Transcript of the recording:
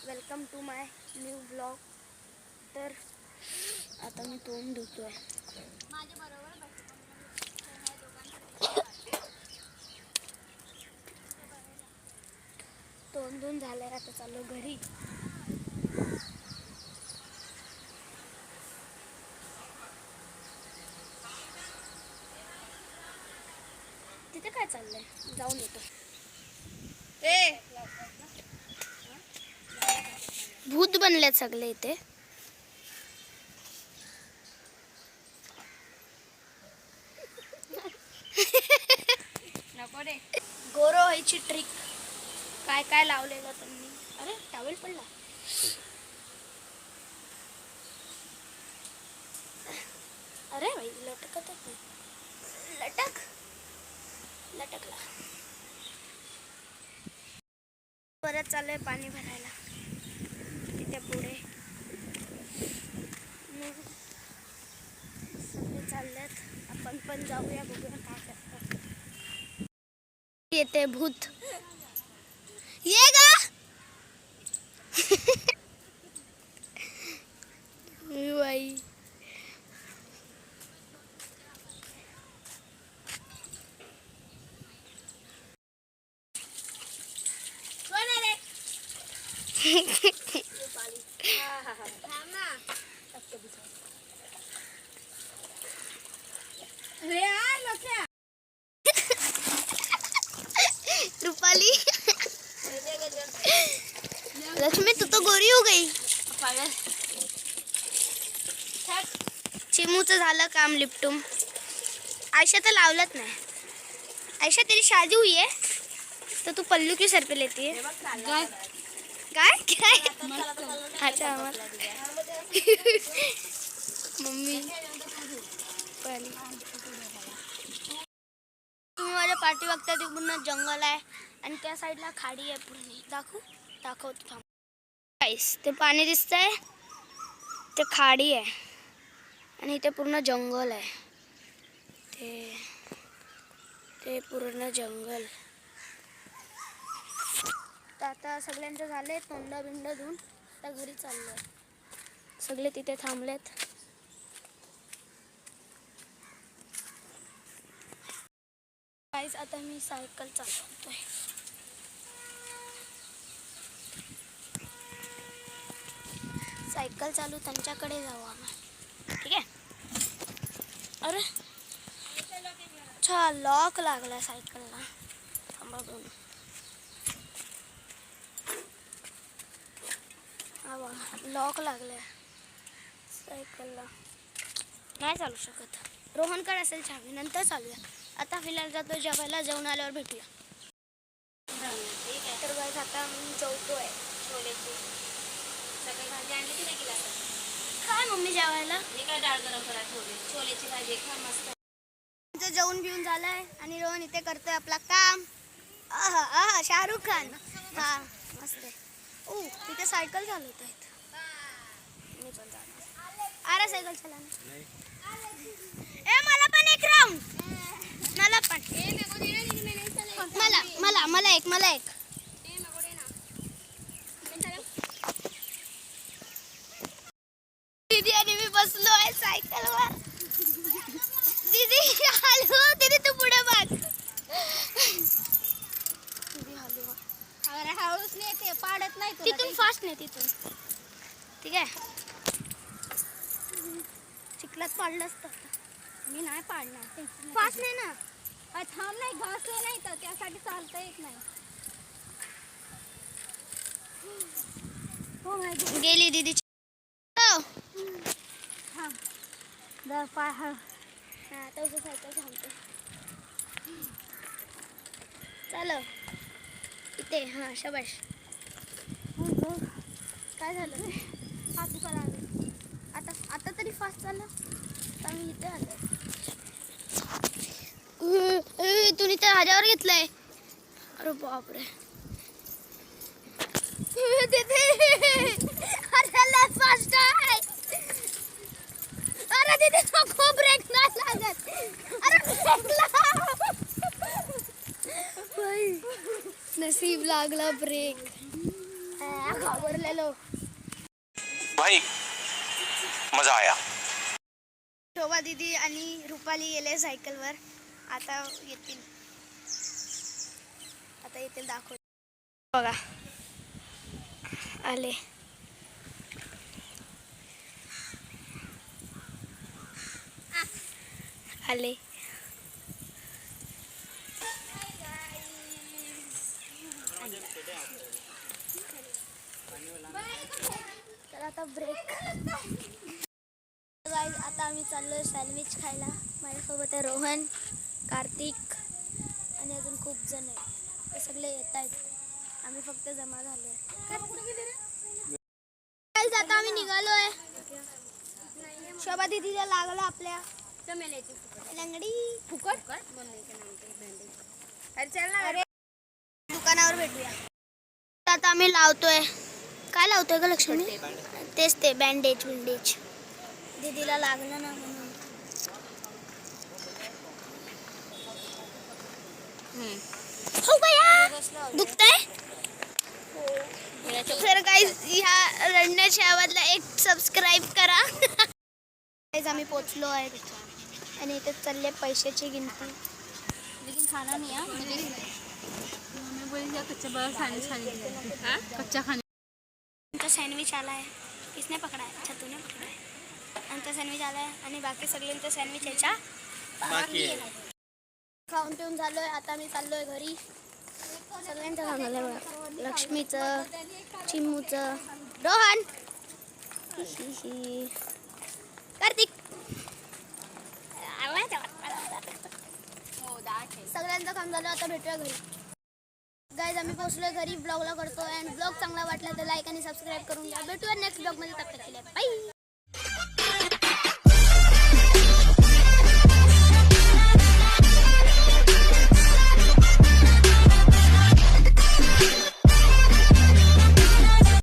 Welcome to my new blog. तर आता मी तोंड धुतोय. तोंड धुवून झालंय, आता चाललो घरी. तिथे काय चाललंय, जाऊन येतो. भूत बनलेत सगळे इथे. नको रे. गोरो व्हायची ट्रिक काय काय लावलेलं त्यांनी. अरे टॉवेल पडला. अरे भाई लटकत नाही. लटकला. परत चाललंय पाणी भरायला तिथे पुढे. सगळे चाललेत, आपण पण जाऊया, बघूया काय करतात. येते भूत. ये गा. बाई रूपाली. लक्ष्मी तू तो गोरी हो गई. चिमूचं झालं काम लिपटूम. आयशा तर लावलत नाही. आयशा तेरी शादी हुई है तो तू पल्लू क्यों सर पे लेती है? काय काय? अच्छा मम्मी तुम्ही माझ्या पाठी बघता ते पूर्ण जंगल आहे आणि त्या साईडला खाडी आहे पूर्ण. दाखवतो थांब. गाईस ते पाणी दिसतंय, ते खाडी आहे आणि इथे पूर्ण जंगल आहे. ते पूर्ण जंगल. तर आता सगळ्यांचं झालंय तोंड बिंड धुवून आता घरी चाललोय. सगळे तिथे थांबलेत. गाईस आता मी सायकल चालवतोय. सायकल चालू त्यांच्याकडे जाऊ आम्ही. ठीक आहे. अरे अच्छा लॉक लागला सायकलला. थांबा दोन. लॉक लागलाय सायकलला, नाही चालू शकत. रोहनकडे असेल चावी, नंतर चालूया. आता फिलहाल जातो जेवायला. जेवण आल्यावर भेटूया. तर गाईस आता मी जेवतोय. छोलेची सगळी भाजी आणली की नाही केला काय मम्मी जेवायला? मी काय डाळ गरम करा ठेवली. छोलेची भाजी खा मस्त. जेवण घेऊन झालंय आणि रोहन इथे करतोय आपला काम. शाहरुख खान. हा मस्त. तिथे सायकल चालवत आहेत. मी पण जाणार. अरे सायकल चलाना. ए मला पण एक राऊंड. मला पण. मला एक. दीदी आणि मी बसलो आहे सायकलवर. दीदी हॅलो. दीदी तू पुढे बघ. दीदी हॅलो. अरे हळूच नाही ते पाडत नाही. तिथून फास्ट नाही तिथून. ठीक आहे. चिखलात पाडलं असतं. मी नाही पाडणार. फास्ट नाही ना. थांब नाही घासले नाही तर त्यासाठी चालता येत नाही. गेली दीदी. तसं सायकल थांबते. चलो इथे. हां शाबाश. काय झालं? हा तू करा. आता तरी फास्ट चाललं. तर मी इथे आलो. तुम्ही तर ह्याच्यावर घेतलंय. अरे बापरे. अरे फास्ट आहे. अरे तिथे खूप ब्रेक नाही लागत. अरे नसीब लागला ब्रेक. घाबरलेलो. भाई मजा आया. शोभा दीदी आणि रुपाली गेले सायकलवर. आता येतील दाखव. बघा आले. आले. तर आता ब्रेक. आता आम्ही चाललोय सँडविच खायला. माझ्यासोबत आहे रोहन, कार्तिक आणि अजून खूप जण आहेत. ते सगळे येत आहेत. आम्ही फक्त जमा झालोय. आता आम्ही निघालोय. शोभा दीदीला लागलं आपल्या लंगडी फुकट. दुकानावर भेटूया. आता आम्ही लावतोय. काय लावतोय का लक्ष्मी? तेच ते बँडेज दीदीला लागलं ना म्हणून. दुखतंय. तर गाईज ह्या रडण्याच्या आवाजला एक सबस्क्राईब करा. गाईज आम्ही पोचलो आहे आणि इथे चालले पैशाची गिनती. लेकिन खाना नहीं है. कच्चा खाने आमचा सँडविच आला आहे. किसने पकडा आहे? छतूने पकडा आहे. आमचा सँडविच आला आहे आणि बाकी सगळ्यांचा सँडविच याच्या बाकी आहे. खाऊन पिऊन झालोय. आता मी चाललोय घरी. सगळ्यांचं काम झालंय बघा. लक्ष्मीचं, चिमूचं, रोहन, कार्तिक, सगळ्यांचं काम झालं. आता भेटूया घरी. गाईज आम्ही पोहोचलोय घरी. ब्लॉगला करतोय आणि ब्लॉग चांगला वाटला तर लाईक आणि सबस्क्राईब करून घ्या. भेटूया नेक्स्ट ब्लॉगमध्ये.